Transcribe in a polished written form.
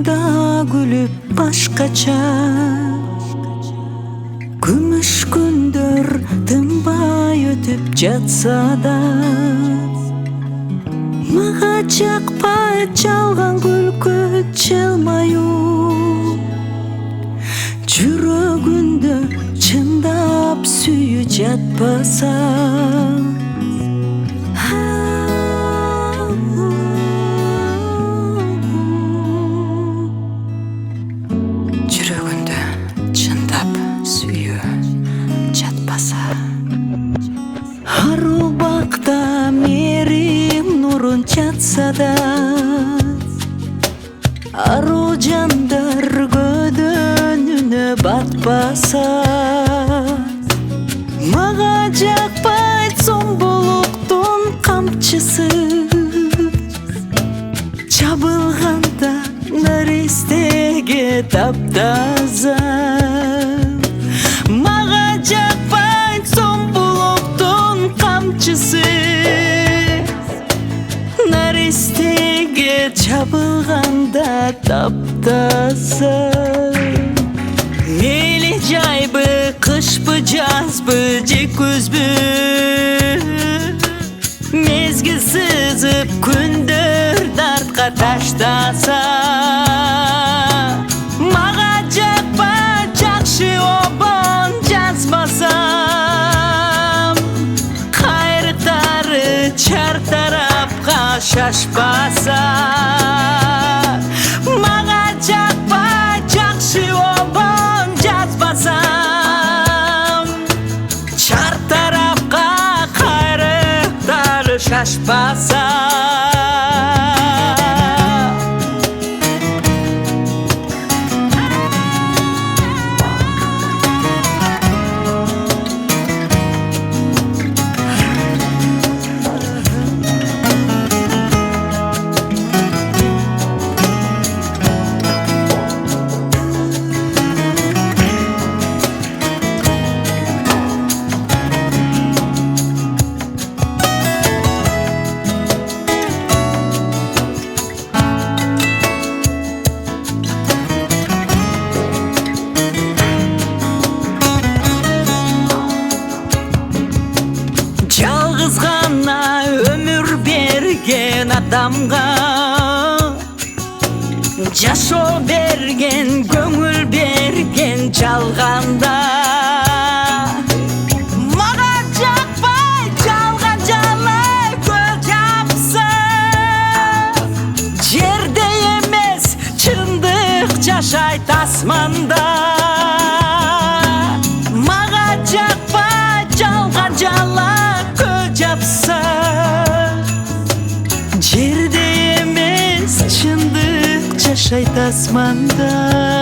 Анда күлүп башкача, күмүш күндөр тынбай өтүп жатса да, мага жакпай жалган күлкү жылмаюу, жүрөгүндө чындап сүйүү жатпаса. Жүрөгүндө чындап сүйүү жатпаса. Ару бакта мээрим нурун чатса да, ару жандар көдөнүнө батпаса. Мага жакпай сомбулуктун камчысы, чабылганда наристеге таптаза. Мага жакпай сомбулуктун камчысы, наристеге чабылганда таптаза. Мейли жайбы, кышпы, жазбы же күзбү, мезгил сызып күндөр дартка таштаса. Мага жакпай жакшы обон жазбасам, кайрыктары чар тарапка шашпаса. Мага жакпай жакшы обон жазбасам, чар тарапка кайрыктары шашпаса. Жалгыз гана өмүр берген адамга, жашоо берген, көңүл берген жалганда. Мага жакпай жалган жалай көз жапса, жерде эмес чындык жашайт асманда. Мага жакпай жалган жалай көз жапса, жерде эмес чындык жашайт асманда.